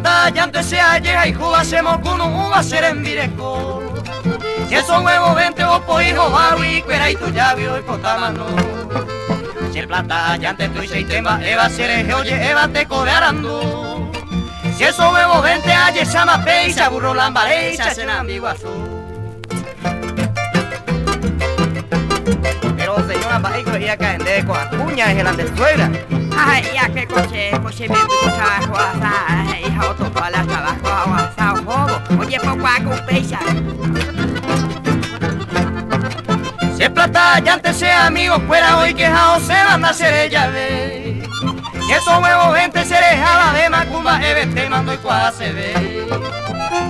plata ya antes se llega y jugásemos con un uva ser en directo. Si esos huevos vente o po hijo bawi, cuera y tu llave y potamano. Si el plata ya antes tu y seis tema, eva seres oye, eva te codearando. Si esos huevos vente aye llama peisa, burro lambaré, se hacen ambiguazú. Pero señora Baico ya caen de con cuña es el antesuegra. Ay, ya que coche me gusta guasa, hija otro para trabajo avanzado jobo. Oye, poco hago peisa. Si el plata ya antes sea amigo fuera hoy quejado se van a hacer ella ve. Si esos huevos vente se dejaba de macumba te mando y cuá se ve.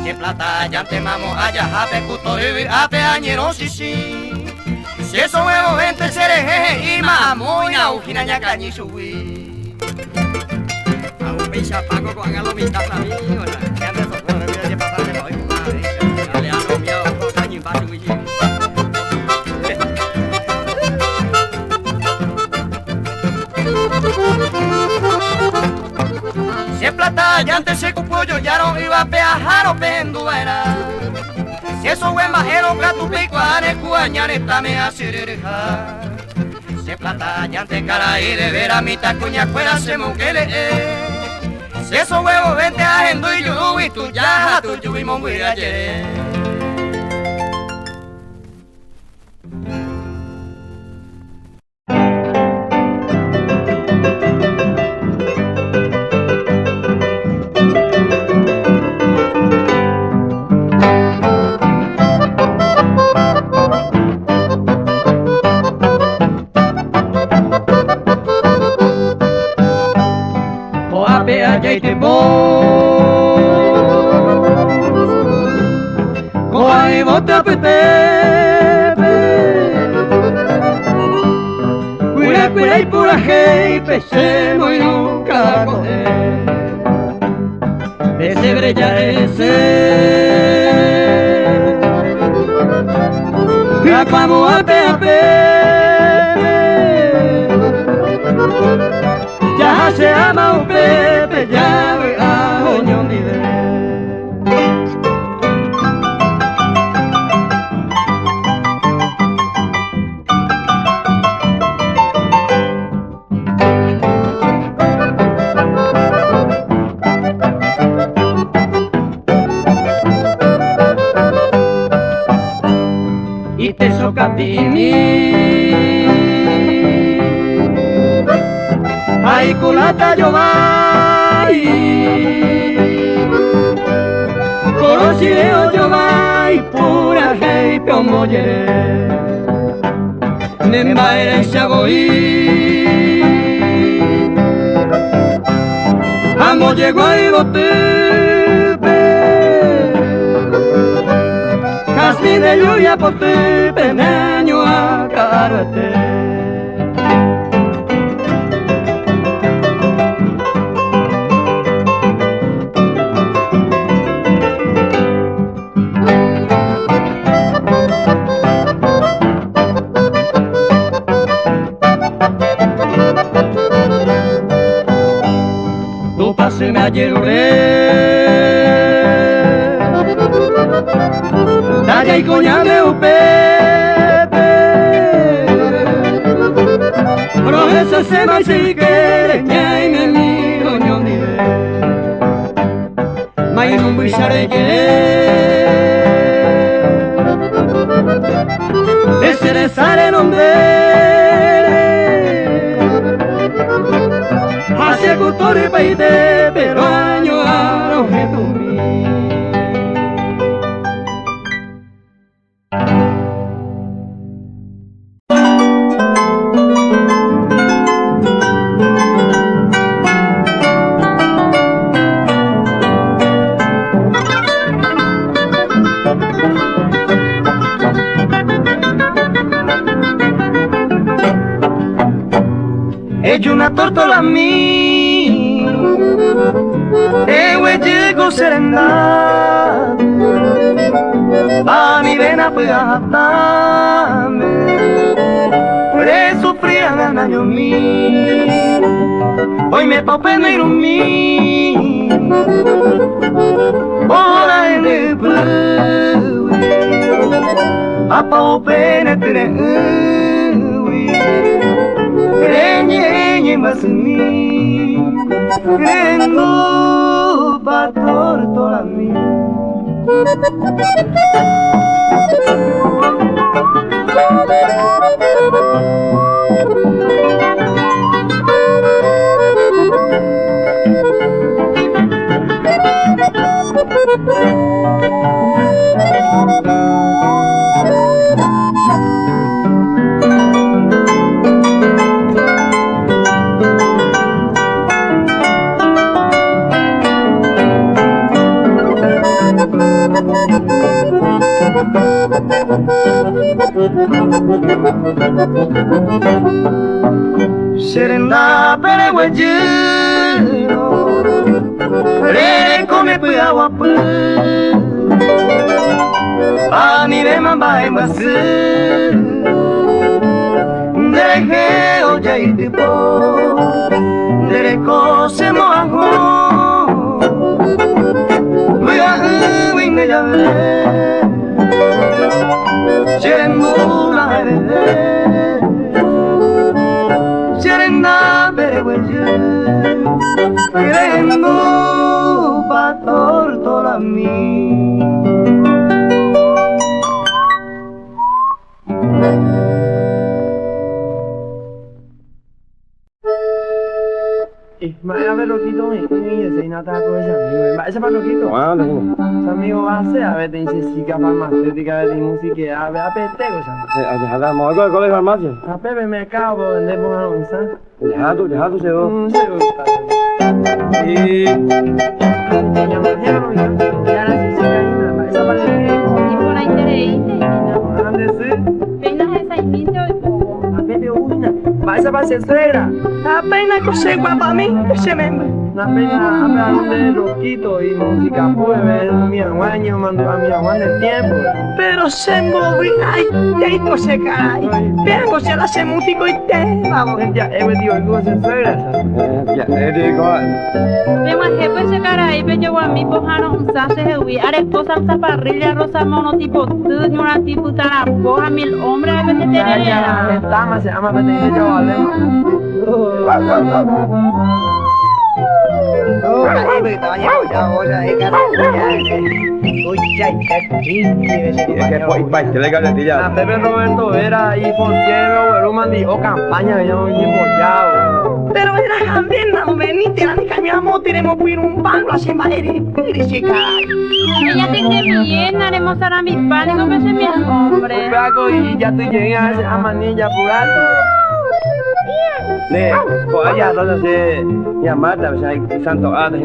Si el plata ya antes mamo allá jape cuto y ape añero sí. Si esos huevos vente se deje y mamo y naujina ya cañi subí. Hago peisa pago con haga lo mitad a mí, hola. ¿Qué antes esos huevos mira que pasar de hoy madre? Dale a lo mío, cañi va subir. Si el plata ya antes se cupo yo ya no iba a peajar o penduera. Si esos huevos eran gato picuanes cuañanes me acereja. Si el plata ya antes cara y de ver a mitad cuña fuera se monquele. Si esos huevos vente ajendo y yo y tu yaja tu yubi monguir ayer. Y pura gente se muy nunca coger ese brella ese rapamos a pepe ya se ama un pepe ya ve a oñón vive. Capini ay culata yo vai conocido yo vai pura hey pomoye nemba eres chagoí amo llegó y botepe casmi de lluvia por ti peneño a carete. Tu pase me ayer Talla y coñame un pepe Profesor se va y si quiere ña y me mi coño nive Ma y un bisare ese de sale nombre hace cultura y país de pero año a los que tú mi. Hecho una tortola a mí, llego serena, pa mi vena pueda atarme, Ore sufría ganaño mí, hoy me paupe negro mí, ora en el blue, a paupe netre, creñe más mí, crendo pa tortola mí. Serenda pereguayero, re come pui agua pu, ani de mamba en basu, dereje oya y tipo, dereco se moajo, luega winne ya ve, serendura herede. Serenda pereguayero, crendo pa tortola mí. Maya berokito ini ese nata ko ese amigo. Maya ese berokito. Bueno, Ese amigo hace a ver de física farmacéutica de música a ver apete cosa. ada mau ke kolej farmasi. Ape mercado vende por onza. Deja tu sebo. Y ya me dijeron ya la física ina. Esa parte Y por ahí te leíste, ¿no? ande sí. Apenas esa imito y poco. Ape una. Vai esa parte suegra. Apenas cosa guapa mí, ese membre. Una pena hablar de loquito y música pues ver mi aguaño mandó a mi aguaño el tiempo. Pero se moví, ay, te cosa caray. Vengo se la se músico y te vamos. Ya he metido el gozo en suegra. Ya, digo, Vemos a jefe ese cara ahí, pero yo a mí pojano un sase de huir. Ahora esposa esa parrilla rosa mono tipo tú, ni una tipo tarapoja, 1000 hombres de vegetariana. Esta más se llama Petete Chavalema. A Pepe Roberto Vera y Fontiero, Beruman dijo campaña que yo me bollado. Pero era también, no veniste, la niña mi amor, tenemos que ir un banco a hacer madera y caray. Ella te dice bien, haremos ahora mis panes con ese 1000 hombres. Paco y ya estoy llegando a manilla por alto. 네, allá donde se llama, a veces hay santo gato y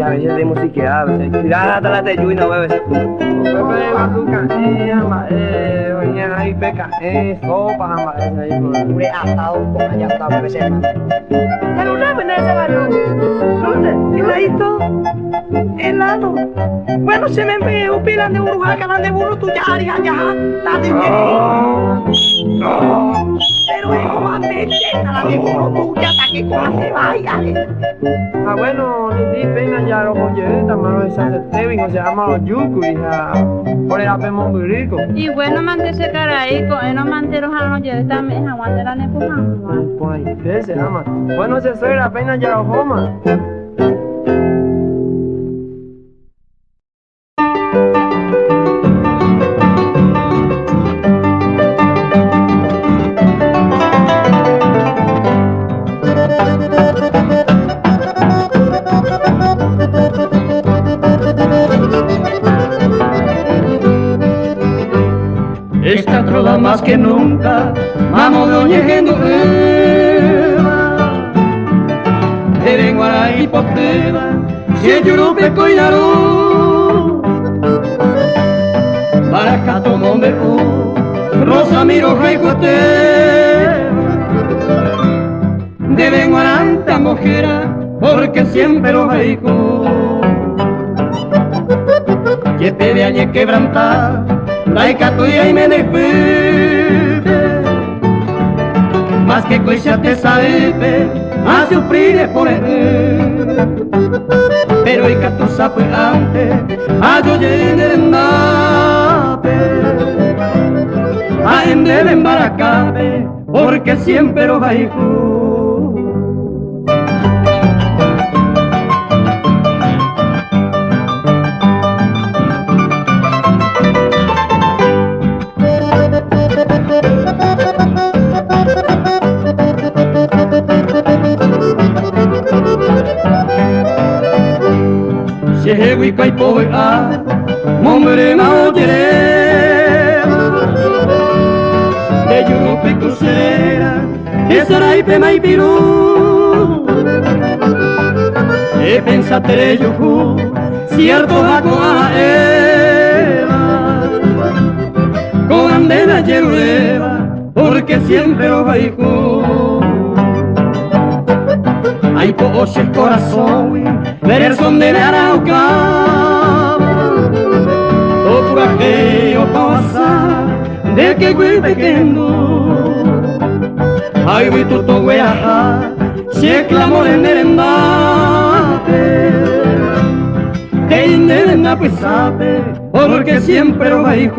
a veces de música, a veces tirada la de lluvia, a veces. Pepe va tu canilla, mañana hay peca, sopa, mañana hay por. Ure atado con allá atado a veces. Ya no saben ese barrio. ¿Dónde? Heladito. Helado. Bueno, se me envió pilan de burbuja, calan de burro, tú ya, está de bien. Pero es como a meter a la de burro tuya hasta que coja se vaya. Ah, bueno, ni pena ya los joyetas, mano, esa se Tevin, o se llama los yucu, hija. Por el apemón muy rico. Y bueno, mantese cara ahí, con no manteros a los yedes también, aguante la nepujando. Por ahí, ¿qué se llama? Bueno, se suegra, apenas ya los joma. Esta trova más que nunca, vamos de oñejendo Eren guaray poteva, si el yurupe coinaru Baracato donde rosa miro jaicote Deben guaranta mojera, porque siempre los jaico Que te de añe quebrantar Laika tuya y me despide más que coisa te sabe a sufrir por él. Pero y que tú sabes antes, a yo llegué en nape, a en el embaracabe, porque siempre lo va a ir. Cheguei com a ipoa, mombre na ojerema, de yurupi crucera, essa era ipema ipiru. E pensate yuhu, cierto va con ela, con andena yeruleva, porque siempre lo va a ir. Ay, coche el corazón, verson de Arauca, o por aquello pasa, de que güey pequeño. Ay, vi tu togueja, se clamó en el embate, que en el embate sabe, porque siempre lo va a ir.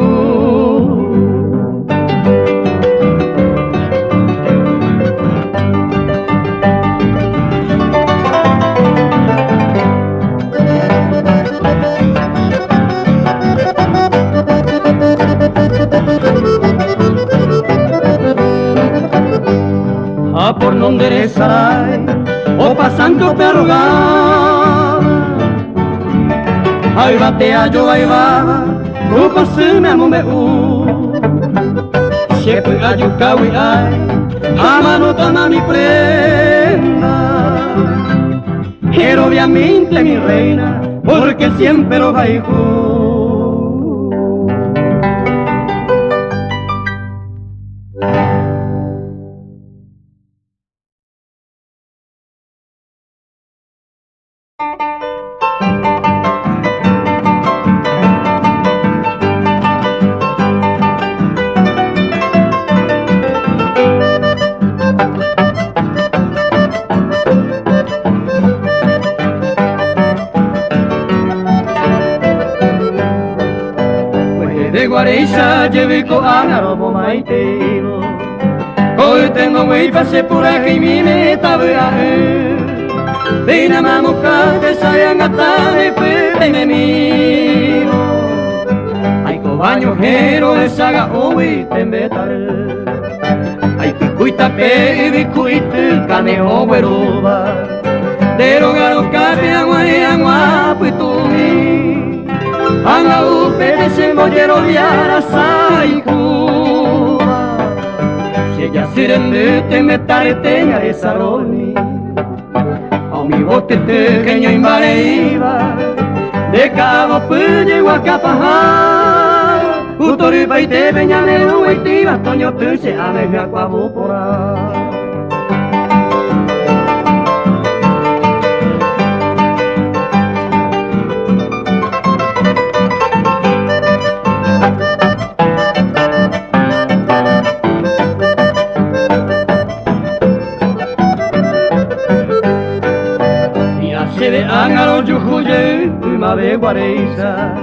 Por donde enderezará o pasando perrogada, ahí batea yo ahí va, o paseme a momeu, siempre ayucawi ay, a mano tama mi prenda, pero obviamente mi reina, porque siempre lo va a ir. Guareisa llevé con agarobo maitero, hoy tengo güey pasé por aquí mi meta veaje, de una mamuca que sayan hasta de pere me miro, ay cobaño jero de saga hoy te metal, ay picuita pe bicuita canejo güeroba, de rogaro cape agua pues tú Anga upe se mollero viara saikuba Si ella sirende te metarte a esa roni A mi bote te queño imbareiva De cabo puye guacapaja Utoripa y te peñane uitiva Toño tu se ame me aquabupora Angaro yujuye, mave guareisa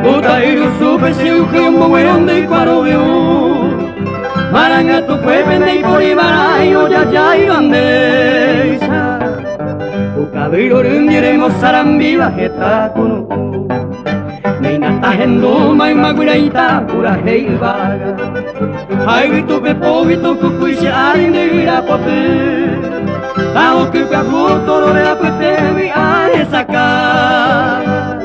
Utairu supe si ujumbo weronde y cuarobio Maranga tu cuepende y por ibarayo ya ya y bandeisa Ucabiro rundiremos sarambiva jeta kunu Neina tajenduma y maguiraita pura heivaga Ay vitu pepo vitu kukuishe arindegira pote Tao que cajuto lo de la pete a esa cara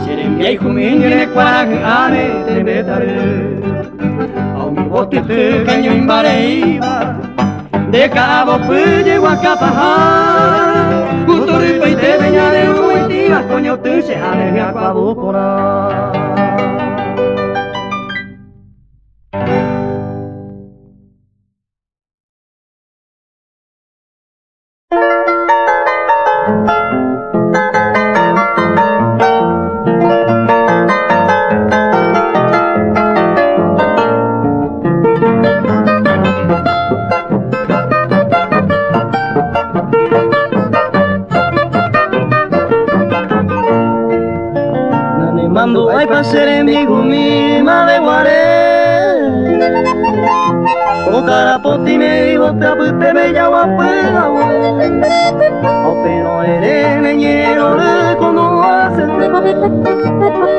Seremia y jumine cuarajane te metaré A mi bote te caño imbareiva De cabo puye guacapaja Cutoripa y te veña de uitiva Coño te se ane me acabó por ahí Mandu ay pasere mi gumi male guare O carapoti me digo te apute bella guapela O pero eres leñero de como hace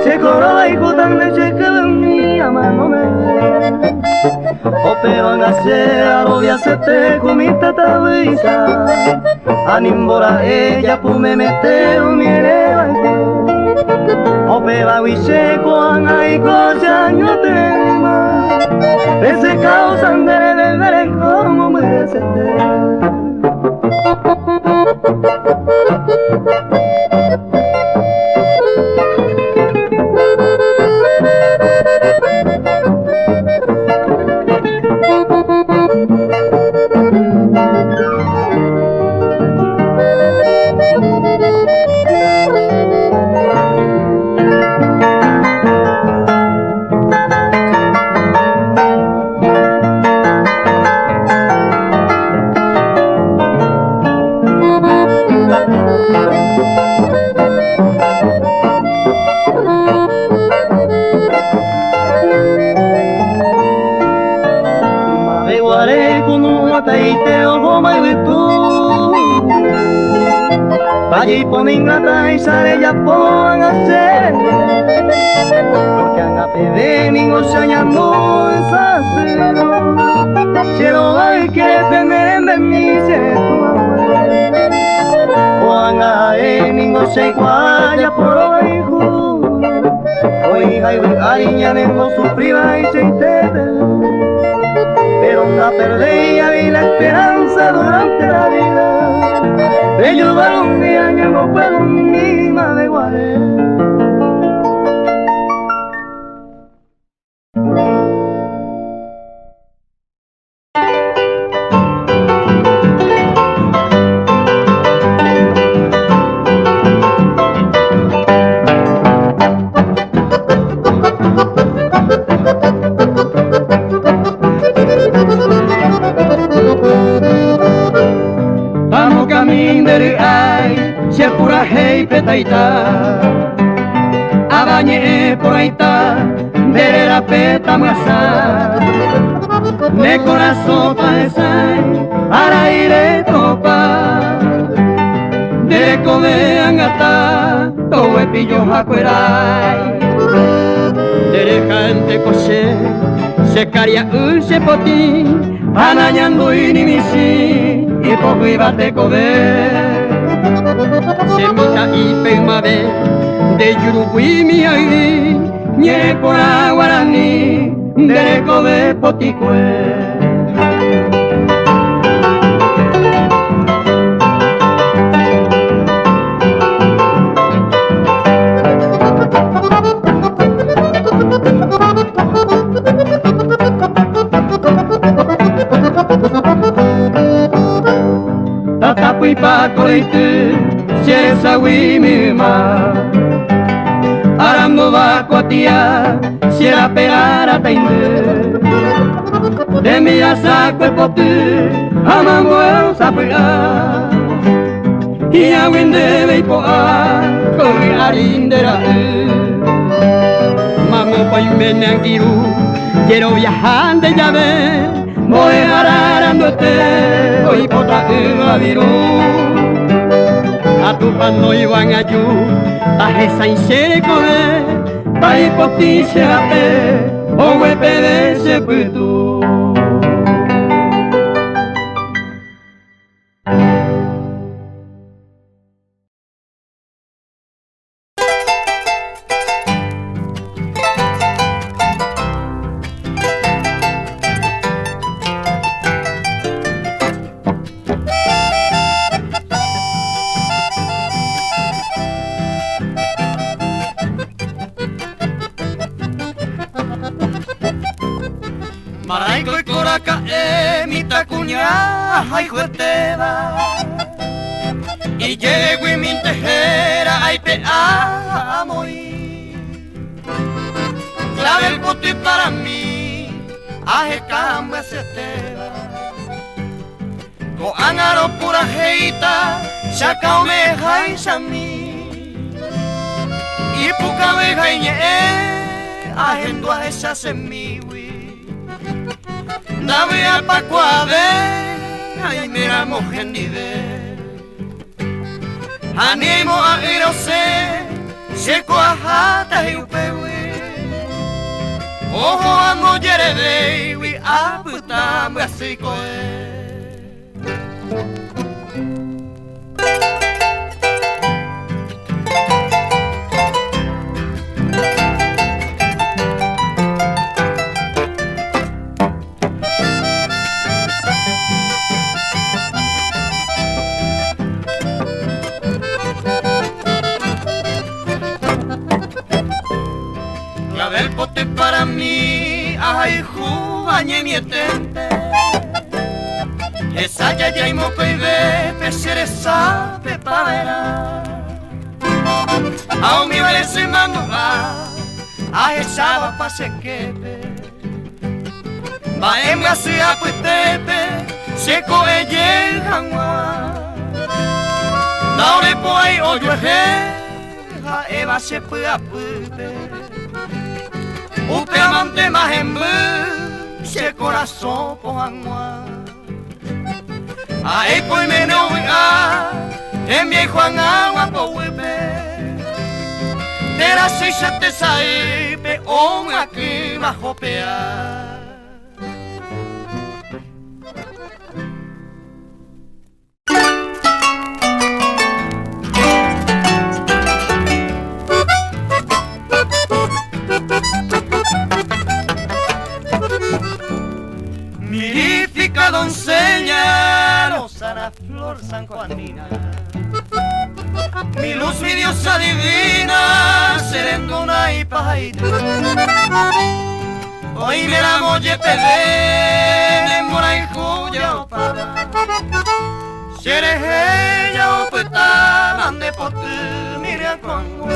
Se corona y cotan leche que de mi amano me O pero angase a lo ya se te comiste tabisa Animbora ella pume mete un mireba Opera wiche con ay cosa no tema Ese causan de como merece Allí ponen la y sale ya pongan a hacer Porque han a pedir ni no se añando esa cero Si no hay que tener en mi O han a ni no se guaya por hoy Hoy hay cariña no sufrida y se intenta Pero la perdida y la esperanza durante la vida Ellos van un día que no puedo ni más de guaré Si es pura hey petaita Abañe por ahí está De la peta masa De corazón paesai Ara iré topa De comean gata Towe pillo jacuerai De gente coche Se caria se poti Anañando inimisi Y poco iba te comer Semita y pemave de Yurugui mi airi Nye por aguarani dereco de poticue Tatapu pa koleitu Siesa wimima Arambo bakoatia Siera pegara tainde De mira saco el potu Amambo el sapea Y a winde veipoa Kogi arindera Mamo pa yumene angiru Quiero viajar de llave Voy ararándote Hoy pota viru A tu pano iban a yu A esa inseko de Tai poti se ape O wepe de se putu Maraico y coraca mi tacuña ay jueteba Y llego y mi tejera ay pe amoy Clave el bote para mí aje cambio ese teba Go angaro pura jeita chacao me jaisa mí y puca veja y agendo a esa semiwi dame a pacuade ay mira mojenide animo a irose se coajata y upewi ojo a mollere de a putam así coe del pote para mí, ay, jubañe mi etente. Esa ya y moco y ve, pesere sabe pavera. A mi vale se mandaba, a esa va pa se quepe. Va en así a puitepe, se coe el jangua. Daure po ay oyo a eva se puede apute. Upe amante más en vez, se corazón por agua. Ahí pues me no oiga, en viejo agua por huepe. De las 6 a te saipe, o aquí bajo pea. Mirífica doncella, Rosana Flor sanjuanina, mi luz, mi diosa divina, serendona y pajaita. Hoy me la molle pedén, en mora y juya o pava. Si eres ella o puta, mande por ti, mire a cuango.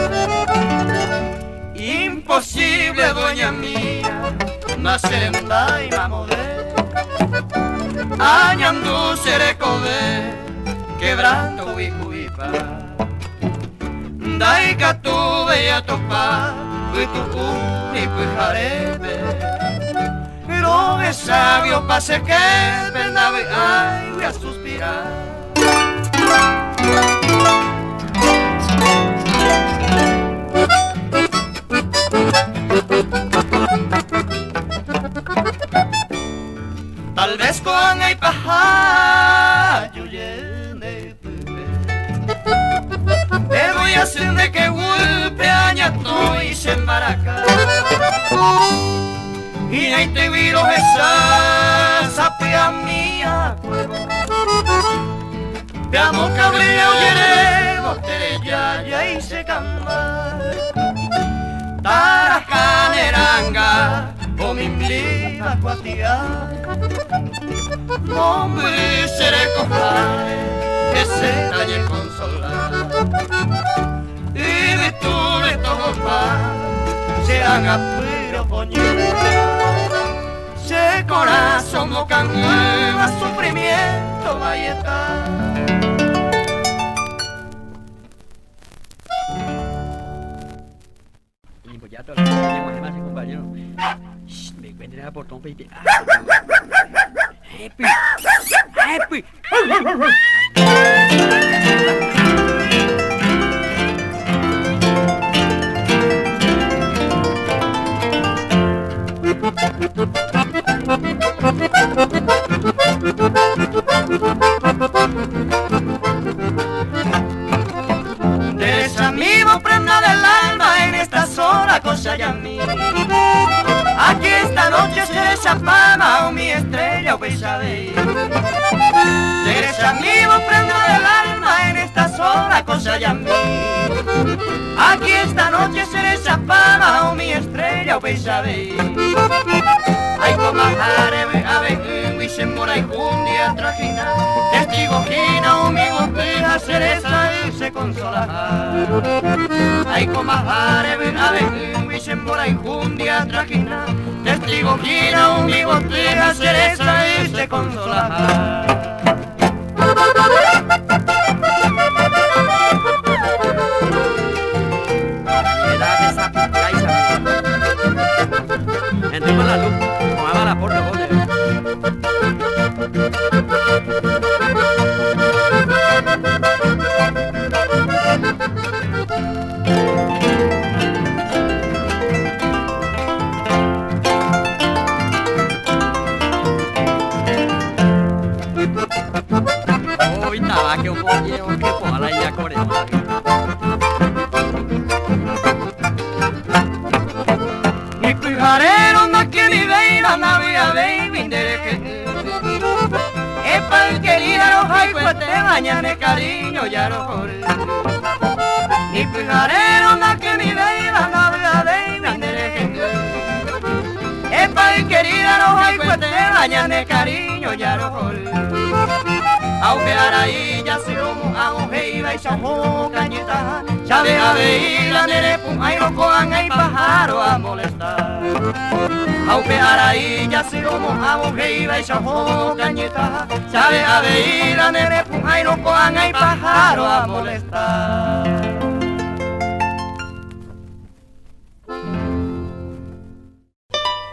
Imposible, doña mía, una serenda y mamodé. Añando serecode, quebrando huicuipa. Daika tu bella topa, tu y pujarebe. Pero es sabio pase que penave ay voy a suspirar. Tal vez con el paja yo llene te voy a hacer de que golpe añato y se embaraca y ahí te viro esa sapia mía te amo cabreo yere botere ya y se camba taracaneranga o mi plica cuatía hombre seré cojare que se talle consolar y de tu de todo serán apuro poñer se corazón no cambia sufrimiento va a estar. Ya todas las cosas más, compañero. Me encuentran a portón, baby. Happy. Happy. Desamigo prenda del alma en esta sola cosa ya mí. Aquí esta noche se desapama o mi estrella o pesadilla. Desamigo prenda del alma en esta sola cosa ya mí. Aquí esta noche se desapama o mi estrella o pesadilla. Ay como a ver y se mora y jundia trajina. Testigo gina o mi golpea cereza y se consola. Ay como a ver y se mora y jundia trajina. Testigo gina o mi golpea cereza y se consola. bañan el cariño ya lo jore. Ni pijarero na que mi bella navega de mandereje. Epa querida no hay pues te bañan el cariño ya lo jore. Aunque ahí ya se como hago heiva y chajo cañita. Ya ve a ver la nere pum ay no cojan hay pájaro a molestar. Aunque ahí ya se como hago heiva y chajo cañita. Ya ve a ver la nere pum ay no cojan hay pájaro a molestar.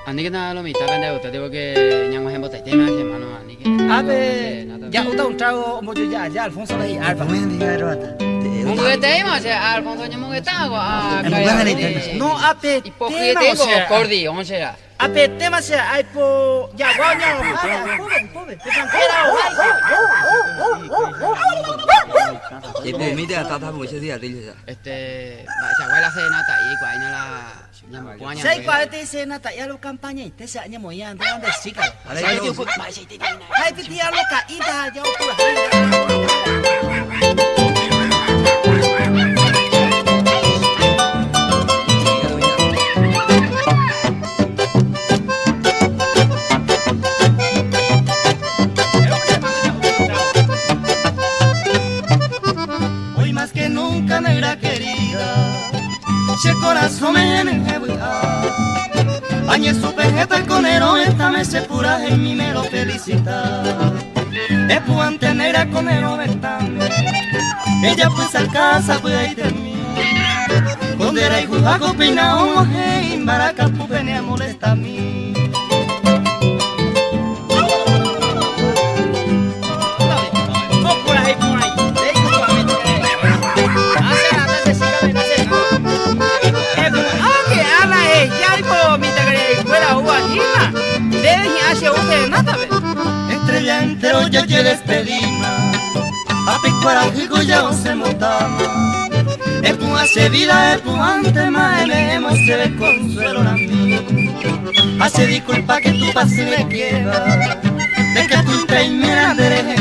Ani que nada lo mitad cuando usted digo que ñango hemos tenido más hermano ani que. Ave, ya uta un trago moyo ya Alfonso de Alfa. Mungu que tema se Alfonso ñango que tago a No ape. Hipócrita tengo cordi, ¿cómo será? Ape tema se hay po ya guaña. Pobre, tranquila. Y por mí te hasta mucho día dice. Se abuela se nata y cuándo la Sei qual te se nata ya lo campaña te se aña moyan de donde siga. Hai te dia lo caída ya pura. Hoy más que nunca negra querida. Si el corazón me enjebuya, bañé su pejeta el conero, esta me se pura y mi me lo felicita. Es puante negra conero vestame, ella pues al casa pues ahí termina. Condera y jujaco peinao, hey, baraca pupene molesta a mí. Estrella entero ya te despedima, a picuarajico ya se montama. Es pun hace vida, es pun antes más, hemos se ve consuelo a mí. Hace disculpa que tu pase me quiera, de que tu primera dereje.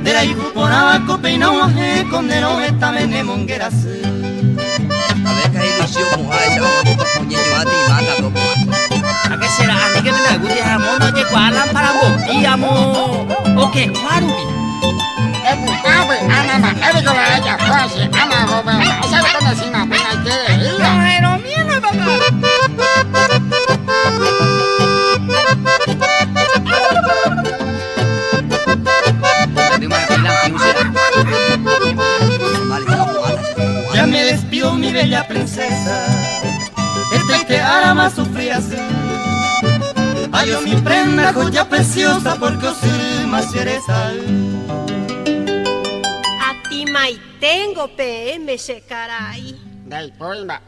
De la hijo por abajo peinado aje, condeno esta mene mongueras. A ver que ilusión mujer, esa muñeño a ti mata todo. ¿A qué será? ¿A qué me gusta el amor? No llegó a la para vos, amor. ¿O qué? ¿Cuándo? Awe, ama, ebi ko la ya kwasi, ama go ba. Sabi ko na sina pina ke. Pero mira, papá. Ya me despido mi bella princesa, el triste arama sufría así. Adiós mi prenda, joya preciosa, porque os más cereza. A ti mai tengo PM se caray. Dai, poima,